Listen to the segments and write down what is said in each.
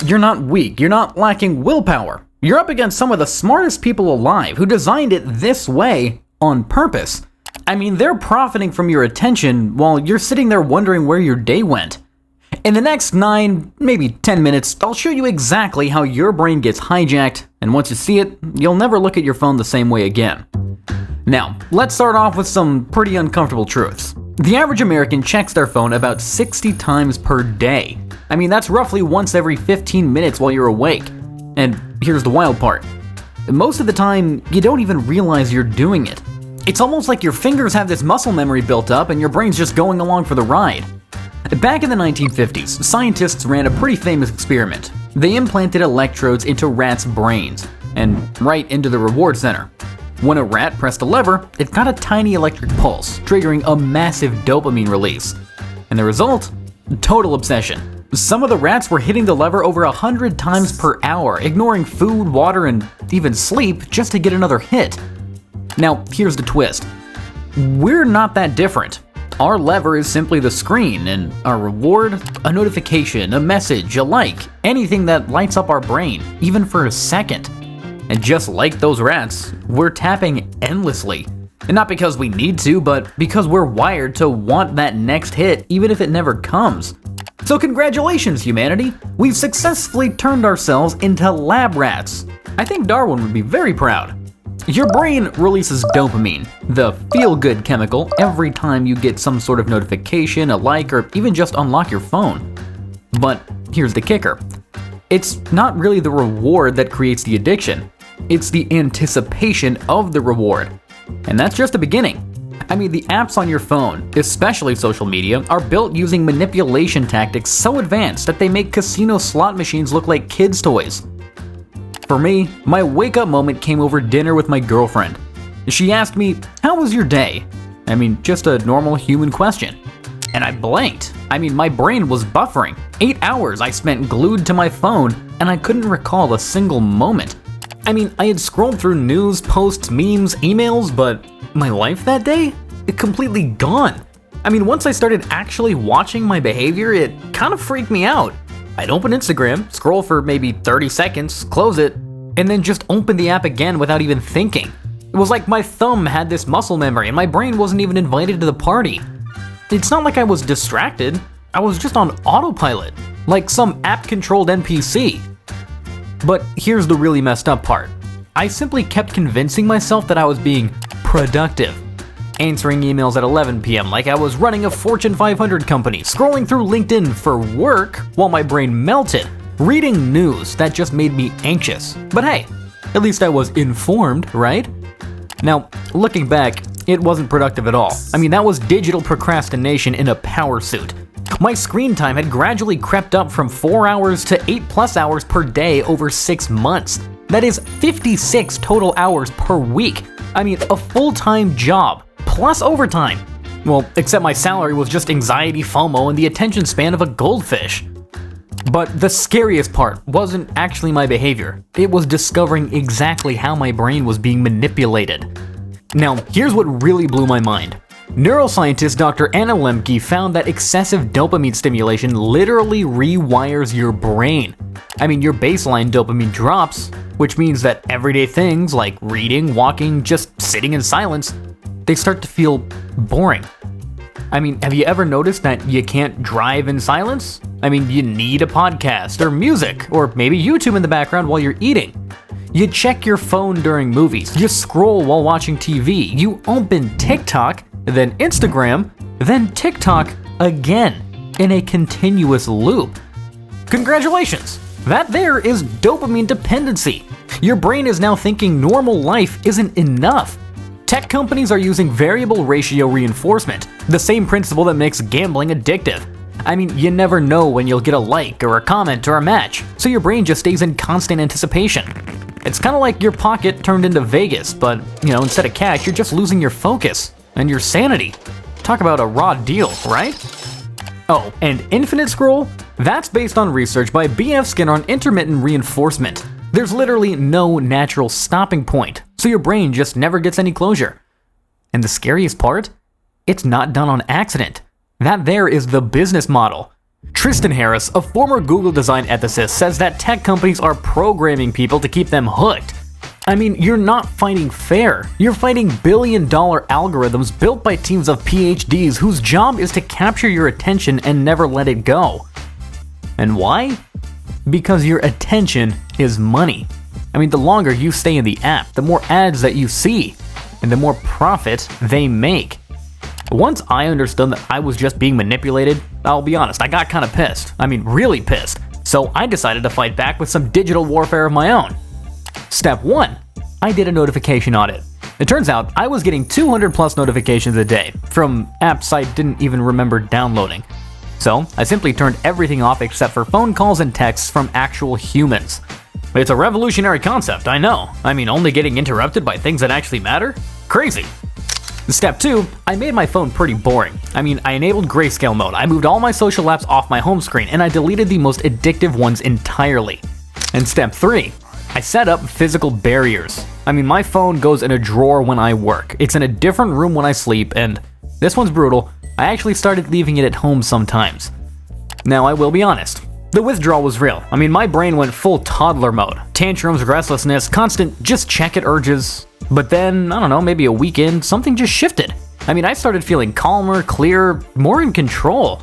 you're not weak, you're not lacking willpower. You're up against some of the smartest people alive who designed it this way on purpose. I mean, they're profiting from your attention while you're sitting there wondering where your day went. In the next 9, maybe 10 minutes, I'll show you exactly how your brain gets hijacked, and once you see it, you'll never look at your phone the same way again. Now, let's start off with some pretty uncomfortable truths. The average American checks their phone about 60 times per day. I mean, that's roughly once every 15 minutes while you're awake. And here's the wild part. Most of the time, you don't even realize you're doing it. It's almost like your fingers have this muscle memory built up and your brain's just going along for the ride. Back in the 1950s, scientists ran a pretty famous experiment. They implanted electrodes into rats' brains, and right into the reward center. When a rat pressed a lever, it got a tiny electric pulse, triggering a massive dopamine release. And the result? Total obsession. Some of the rats were hitting the lever over 100 times per hour, ignoring food, water, and even sleep just to get another hit. Now, here's the twist. We're not that different. Our lever is simply the screen, and our reward, a notification, a message, a like, anything that lights up our brain, even for a second. And just like those rats, we're tapping endlessly. And not because we need to, but because we're wired to want that next hit, even if it never comes. So congratulations, humanity! We've successfully turned ourselves into lab rats. I think Darwin would be very proud. Your brain releases dopamine, the feel-good chemical, every time you get some sort of notification, a like, or even just unlock your phone. But here's the kicker. It's not really the reward that creates the addiction. It's the anticipation of the reward. And that's just the beginning. I mean, the apps on your phone, especially social media, are built using manipulation tactics so advanced that they make casino slot machines look like kids' toys. For me, my wake-up moment came over dinner with my girlfriend. She asked me, "How was your day?" I mean, just a normal human question. And I blanked. I mean, my brain was buffering. 8 hours I spent glued to my phone, and I couldn't recall a single moment. I mean, I had scrolled through news, posts, memes, emails, but my life that day? Completely gone. I mean, once I started actually watching my behavior, it kind of freaked me out. I'd open Instagram, scroll for maybe 30 seconds, close it, and then just open the app again without even thinking. It was like my thumb had this muscle memory and my brain wasn't even invited to the party. It's not like I was distracted, I was just on autopilot, like some app-controlled NPC. But here's the really messed up part. I simply kept convincing myself that I was being productive. Answering emails at 11 p.m. like I was running a Fortune 500 company, scrolling through LinkedIn for work while my brain melted, reading news that just made me anxious. But hey, at least I was informed, right? Now, looking back, it wasn't productive at all. I mean, that was digital procrastination in a power suit. My screen time had gradually crept up from 4 hours to 8+ hours per day over 6 months. That is 56 total hours per week. I mean, a full-time job, plus overtime. Well, except my salary was just anxiety, FOMO, and the attention span of a goldfish. But the scariest part wasn't actually my behavior. It was discovering exactly how my brain was being manipulated. Now, here's what really blew my mind. Neuroscientist Dr. Anna Lemke found that excessive dopamine stimulation literally rewires your brain. I mean, your baseline dopamine drops, which means that everyday things like reading, walking, just sitting in silence, they start to feel boring. I mean, have you ever noticed that you can't drive in silence? I mean, you need a podcast or music, or maybe YouTube in the background while you're eating. You check your phone during movies, you scroll while watching TV, you open TikTok, then Instagram, then TikTok again, in a continuous loop. Congratulations! That there is dopamine dependency. Your brain is now thinking normal life isn't enough. Tech companies are using variable ratio reinforcement, the same principle that makes gambling addictive. I mean, you never know when you'll get a like or a comment or a match, so your brain just stays in constant anticipation. It's kind of like your pocket turned into Vegas, but, instead of cash, you're just losing your focus and your sanity. Talk about a raw deal, right? Oh, and infinite scroll? That's based on research by B.F. Skinner on intermittent reinforcement. There's literally no natural stopping point, so your brain just never gets any closure. And the scariest part? It's not done on accident. That there is the business model. Tristan Harris, a former Google design ethicist, says that tech companies are programming people to keep them hooked. I mean, you're not fighting fair. You're fighting billion-dollar algorithms built by teams of PhDs whose job is to capture your attention and never let it go. And why? Because your attention is money. I mean, the longer you stay in the app, the more ads that you see, and the more profit they make. Once I understood that I was just being manipulated, I'll be honest, I got kind of pissed. I mean, really pissed. So I decided to fight back with some digital warfare of my own. Step 1. I did a notification audit. It turns out I was getting 200 plus notifications a day from apps I didn't even remember downloading. So I simply turned everything off except for phone calls and texts from actual humans. It's a revolutionary concept, I know. I mean, only getting interrupted by things that actually matter? Crazy. Step 2, I made my phone pretty boring. I mean, I enabled grayscale mode, I moved all my social apps off my home screen, and I deleted the most addictive ones entirely. And step 3, I set up physical barriers. I mean, my phone goes in a drawer when I work. It's in a different room when I sleep, and this one's brutal. I actually started leaving it at home sometimes. Now, I will be honest. The withdrawal was real. I mean, my brain went full toddler mode. Tantrums, restlessness, constant just check it urges. But then, I don't know, maybe a week in, something just shifted. I mean, I started feeling calmer, clearer, more in control.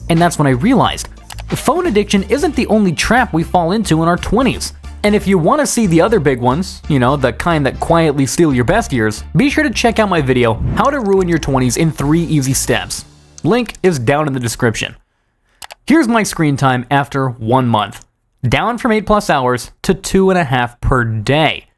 And that's when I realized, phone addiction isn't the only trap we fall into in our 20s. And if you want to see the other big ones, you know, the kind that quietly steal your best years, be sure to check out my video, How to Ruin Your 20s in 3 Easy Steps. Link is down in the description. Here's my screen time after 1 month. Down from 8+ hours to 2.5 per day.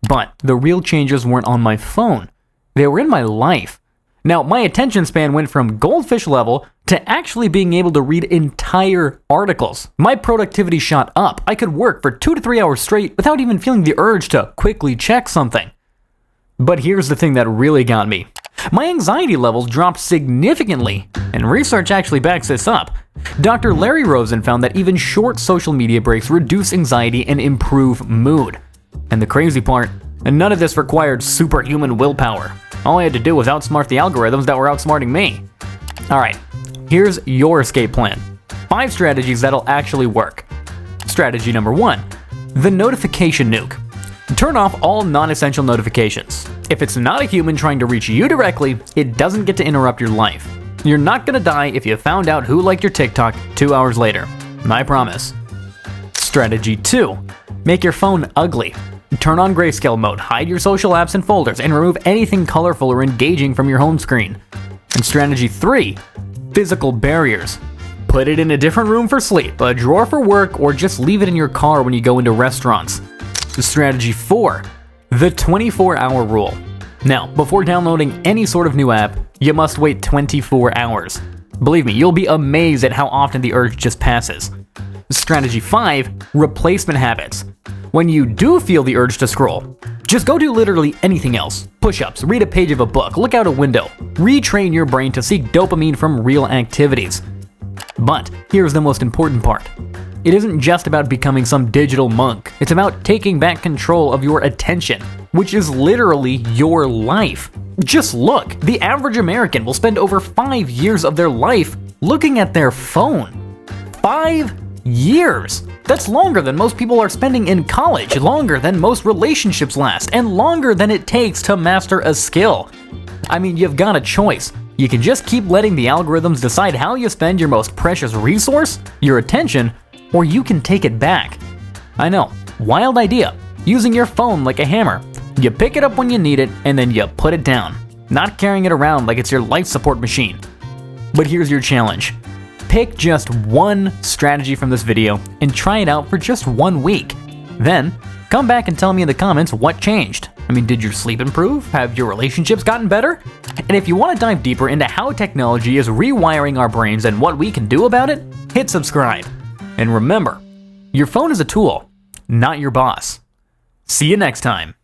But the real changes weren't on my phone. They were in my life. Now, my attention span went from goldfish level to actually being able to read entire articles. My productivity shot up. I could work for 2 to 3 hours straight without even feeling the urge to quickly check something. But here's the thing that really got me. My anxiety levels dropped significantly, and research actually backs this up. Dr. Larry Rosen found that even short social media breaks reduce anxiety and improve mood. And the crazy part, none of this required superhuman willpower. All I had to do was outsmart the algorithms that were outsmarting me. Alright, here's your escape plan. 5 strategies that'll actually work. Strategy number 1, the notification nuke. Turn off all non-essential notifications. If it's not a human trying to reach you directly, it doesn't get to interrupt your life. You're not gonna die if you found out who liked your TikTok 2 hours later. I promise. Strategy 2, make your phone ugly. Turn on grayscale mode, hide your social apps and folders, and remove anything colorful or engaging from your home screen. And strategy 3, physical barriers. Put it in a different room for sleep, a drawer for work, or just leave it in your car when you go into restaurants. Strategy 4, the 24-hour rule. Now, before downloading any sort of new app, you must wait 24 hours. Believe me, you'll be amazed at how often the urge just passes. Strategy 5, replacement habits. When you do feel the urge to scroll, just go do literally anything else. Push-ups, read a page of a book, look out a window. Retrain your brain to seek dopamine from real activities. But here's the most important part. It isn't just about becoming some digital monk. It's about taking back control of your attention, which is literally your life. Just look, the average American will spend over 5 years of their life looking at their phone. 5 years! That's longer than most people are spending in college, longer than most relationships last, and longer than it takes to master a skill. I mean, you've got a choice. You can just keep letting the algorithms decide how you spend your most precious resource, your attention, or you can take it back. I know, wild idea, using your phone like a hammer. You pick it up when you need it, and then you put it down, not carrying it around like it's your life support machine. But here's your challenge. Pick just one strategy from this video and try it out for just 1 week. Then, come back and tell me in the comments what changed. I mean, did your sleep improve? Have your relationships gotten better? And if you want to dive deeper into how technology is rewiring our brains and what we can do about it, hit subscribe. And remember, your phone is a tool, not your boss. See you next time.